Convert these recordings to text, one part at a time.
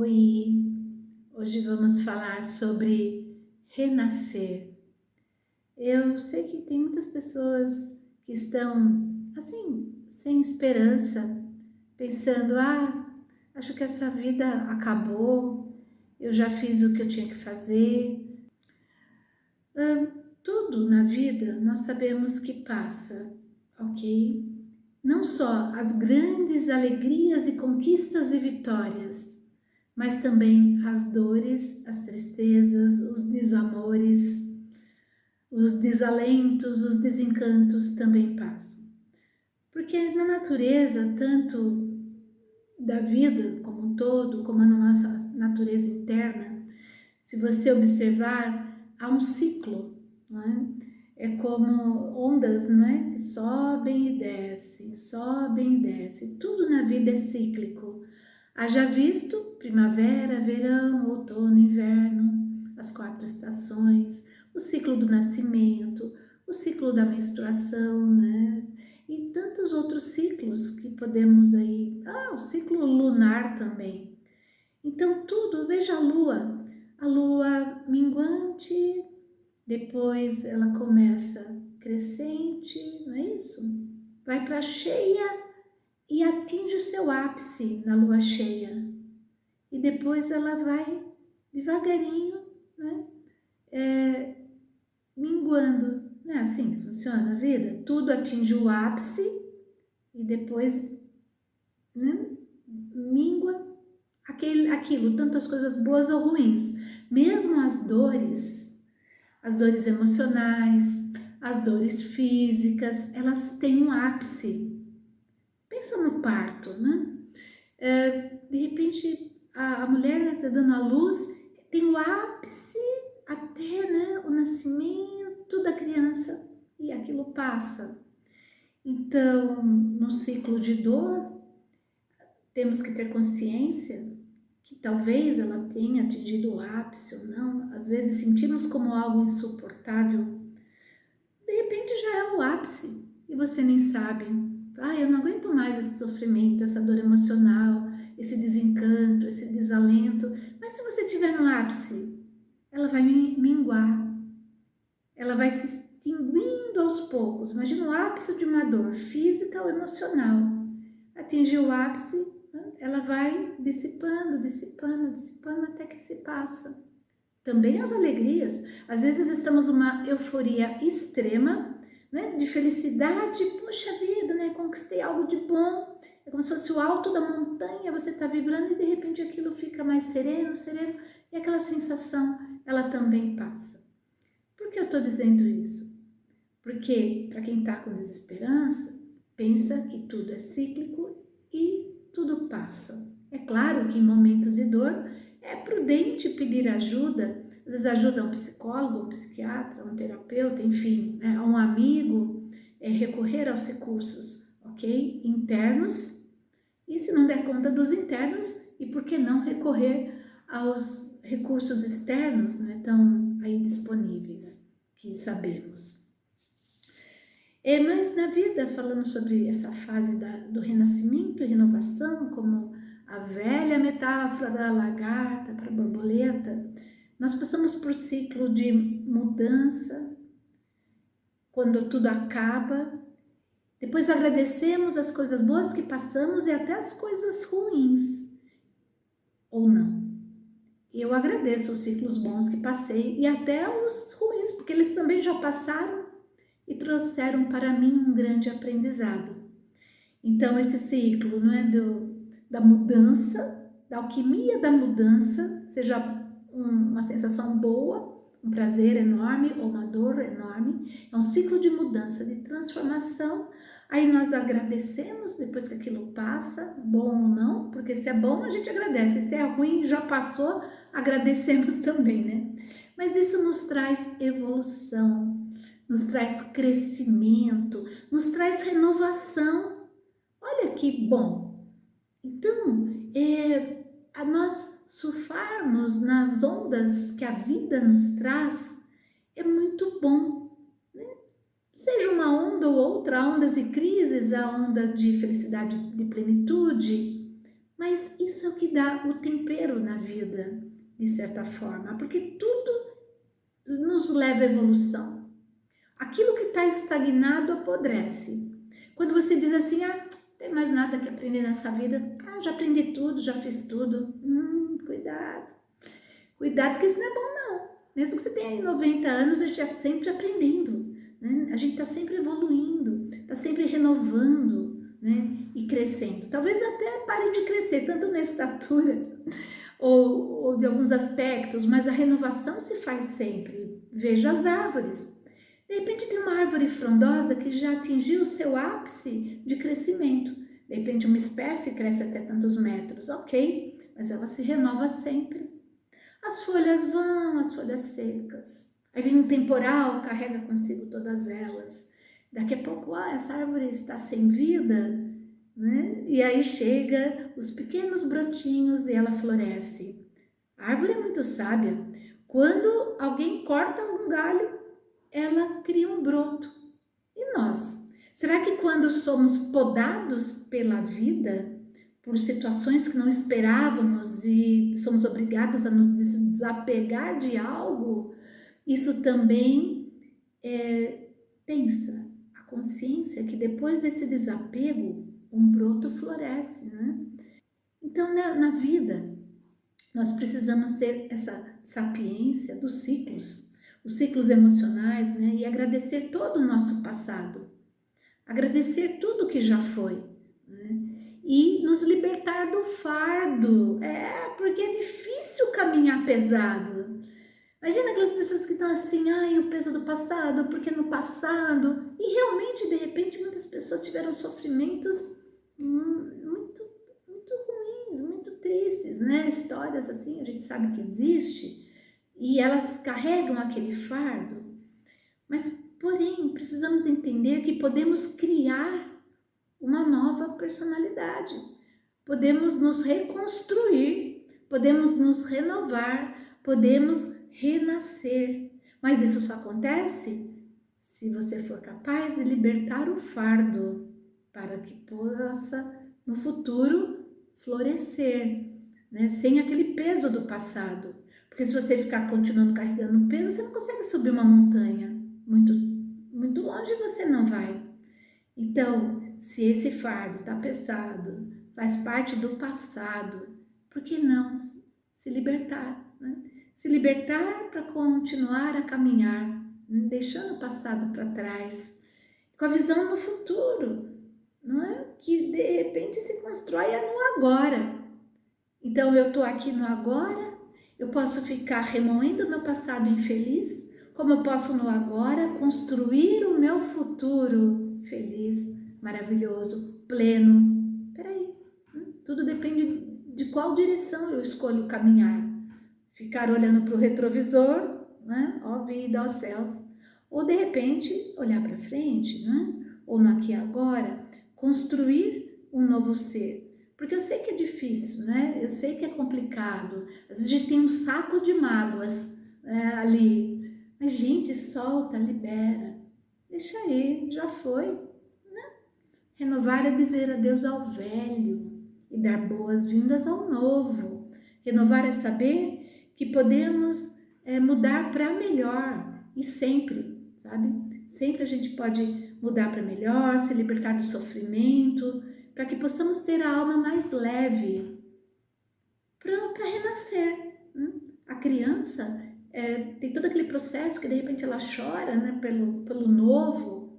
Oi, hoje vamos falar sobre renascer. Eu sei que tem muitas pessoas que estão assim, sem esperança, pensando: acho que essa vida acabou, eu já fiz o que eu tinha que fazer. Tudo na vida nós sabemos que passa, ok? Não só as grandes alegrias e conquistas e vitórias, mas também as dores, as tristezas, os desamores, os desalentos, os desencantos também passam. Porque na natureza, tanto da vida como um todo, como na nossa natureza interna, se você observar, há um ciclo, não é? É como ondas, não é? Que sobem e descem, sobem e descem. Tudo na vida é cíclico. Haja visto primavera, verão, outono, inverno, as 4 estações, o ciclo do nascimento, o ciclo da menstruação, né? E tantos outros ciclos que podemos aí... o ciclo lunar também. Então tudo, veja a lua minguante, depois ela começa crescente, não é isso? Vai para cheia e atinge o seu ápice na lua cheia. E depois ela vai devagarinho, né? Minguando. Não é assim que funciona a vida? Tudo atinge o ápice e depois, né, mingua aquilo, tanto as coisas boas ou ruins. Mesmo as dores emocionais, as dores físicas, elas têm um ápice. Pensa no parto, né? De repente, a mulher está dando à luz, tem o ápice até, né, o nascimento da criança e aquilo passa. Então, no ciclo de dor, temos que ter consciência que talvez ela tenha atingido o ápice ou não. Às vezes sentimos como algo insuportável. De repente já é o ápice e você nem sabe. Eu não aguento mais esse sofrimento, essa dor emocional, esse desencanto, esse desalento. Mas se você estiver no ápice, ela vai minguar. Ela vai se extinguindo aos poucos. Imagina o ápice de uma dor física ou emocional. Atingiu o ápice, ela vai dissipando, dissipando, dissipando até que se passa. Também as alegrias. Às vezes estamos numa euforia extrema, né, de felicidade. Puxa vida, né, conquistei algo de bom. É como se fosse o alto da montanha, você está vibrando e de repente aquilo fica mais sereno, sereno. E aquela sensação, ela também passa. Por que eu estou dizendo isso? Porque para quem está com desesperança, pensa que tudo é cíclico e tudo passa. É claro que em momentos de dor é prudente pedir ajuda, às vezes ajuda a um psicólogo, um psiquiatra, um terapeuta, enfim, né, a um amigo, recorrer aos recursos, ok? Internos, e se não der conta dos internos, e por que não recorrer aos recursos externos, né, tão aí disponíveis, que sabemos. Mas na vida, falando sobre essa fase do renascimento e renovação, como a velha metáfora da lagarta para a borboleta, nós passamos por ciclo de mudança, quando tudo acaba, depois agradecemos as coisas boas que passamos e até as coisas ruins, ou não. Eu agradeço os ciclos bons que passei e até os ruins, porque eles também já passaram e trouxeram para mim um grande aprendizado. Então, esse ciclo, não é, da mudança, da alquimia da mudança, seja uma sensação boa, um prazer enorme ou uma dor enorme, é um ciclo de mudança, de transformação. Aí nós agradecemos depois que aquilo passa, bom ou não, porque se é bom a gente agradece, se é ruim já passou, agradecemos também, né? Mas isso nos traz evolução, nos traz crescimento, nos traz renovação. Olha que bom! Então, a nós surfarmos nas ondas que a vida nos traz é muito bom, né? Seja uma onda ou outra, ondas e crises, a onda de felicidade, de plenitude, Mas isso é o que dá o tempero na vida, de certa forma, porque tudo nos leva à evolução. Aquilo que está estagnado apodrece. Quando você diz assim, não tem mais nada que aprender nessa vida, já aprendi tudo, já fiz tudo. Cuidado. Cuidado, porque isso não é bom, não. Mesmo que você tenha aí 90 anos, a gente está sempre aprendendo, né? A gente está sempre evoluindo, está sempre renovando, né? E crescendo. Talvez até pare de crescer, tanto na estatura ou de alguns aspectos, mas a renovação se faz sempre. Veja as árvores. De repente tem uma árvore frondosa que já atingiu o seu ápice de crescimento. De repente uma espécie cresce até tantos metros, ok, mas ela se renova sempre. As folhas vão, as folhas secas. Aí vem um temporal, carrega consigo todas elas. Daqui a pouco, essa árvore está sem vida, né? E aí chega os pequenos brotinhos e ela floresce. A árvore é muito sábia. Quando alguém corta um galho, ela cria um broto. E nós? Será que quando somos podados pela vida, por situações que não esperávamos e somos obrigados a nos desapegar de algo, isso também pensa, a consciência que depois desse desapego, um broto floresce, né? Então, na vida, nós precisamos ter essa sapiência dos ciclos, os ciclos emocionais, né? E agradecer todo o nosso passado, agradecer tudo que já foi, né? E nos libertar do fardo, porque é difícil caminhar pesado. Imagina aquelas pessoas que estão assim, o peso do passado, porque no passado, e realmente, de repente, muitas pessoas tiveram sofrimentos muito, muito ruins, muito tristes, né? Histórias assim, a gente sabe que existe, e elas carregam aquele fardo, mas, porém, precisamos entender que podemos criar uma nova personalidade, podemos nos reconstruir, podemos nos renovar, podemos renascer. Mas isso só acontece se você for capaz de libertar o fardo para que possa, no futuro, florescer, né? Sem aquele peso do passado. Porque se você ficar continuando carregando peso, você não consegue subir uma montanha. Muito, muito longe você não vai. Então, se esse fardo está pesado, faz parte do passado, por que não se libertar, né? Se libertar para continuar a caminhar, deixando o passado para trás, com a visão no futuro, não é? Que de repente se constrói no agora. Então eu estou aqui no agora, eu posso ficar remoendo o meu passado infeliz, como eu posso no agora construir o meu futuro feliz, maravilhoso, pleno. Peraí, tudo depende de qual direção eu escolho caminhar. Ficar olhando para o retrovisor, né? Ó vida, ó céus. Ou de repente olhar para frente, né? Ou no aqui e agora, construir um novo ser. Porque eu sei que é difícil, né? Eu sei que é complicado. Às vezes a gente tem um saco de mágoas ali. Mas, gente, solta, libera. Deixa aí, já foi. Né? Renovar é dizer adeus ao velho e dar boas-vindas ao novo. Renovar é saber que podemos mudar para melhor. E sempre, sabe? Sempre a gente pode mudar para melhor, se libertar do sofrimento, para que possamos ter a alma mais leve para renascer. Né? A criança tem todo aquele processo que de repente ela chora, né, pelo novo,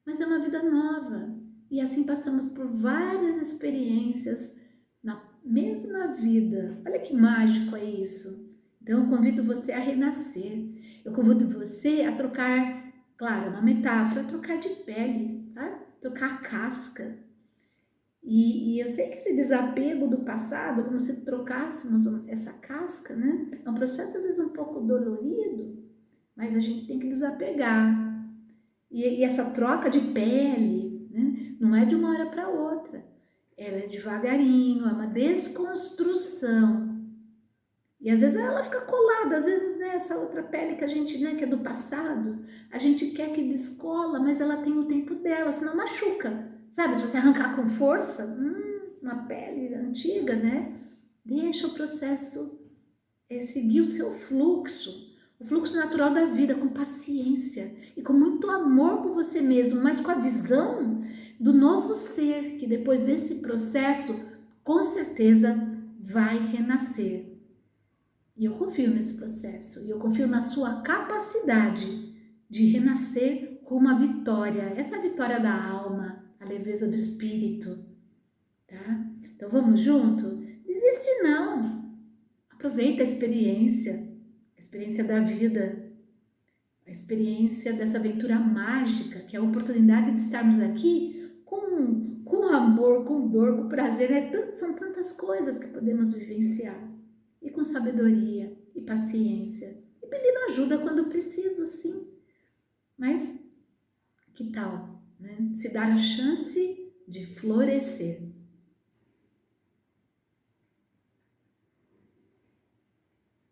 mas é uma vida nova. E assim passamos por várias experiências na mesma vida. Olha que mágico é isso. Então eu convido você a renascer. Eu convido você a trocar, claro, uma metáfora, a trocar de pele, tá? Trocar a casca. E eu sei que esse desapego do passado, como se trocássemos essa casca, né? É um processo às vezes um pouco dolorido, mas a gente tem que desapegar. E essa troca de pele, né? Não é de uma hora para outra. Ela é devagarinho, é uma desconstrução. E às vezes ela fica colada, às vezes nessa outra pele que a gente, né, que é do passado, a gente quer que descola, mas ela tem o tempo dela, senão machuca. Sabe, se você arrancar com força, uma pele antiga, né? Deixa o processo seguir o seu fluxo, o fluxo natural da vida, com paciência e com muito amor por você mesmo, mas com a visão do novo ser, que depois desse processo, com certeza, vai renascer. E eu confio nesse processo, e eu confio na sua capacidade de renascer com uma vitória, essa vitória da alma, a leveza do espírito, tá? Então vamos junto? Desiste não! Aproveita a experiência da vida, a experiência dessa aventura mágica, que é a oportunidade de estarmos aqui com amor, com dor, com prazer. São tantas coisas que podemos vivenciar. E com sabedoria e paciência. E pedindo ajuda quando preciso, sim. Mas que tal, né? Se dar a chance de florescer.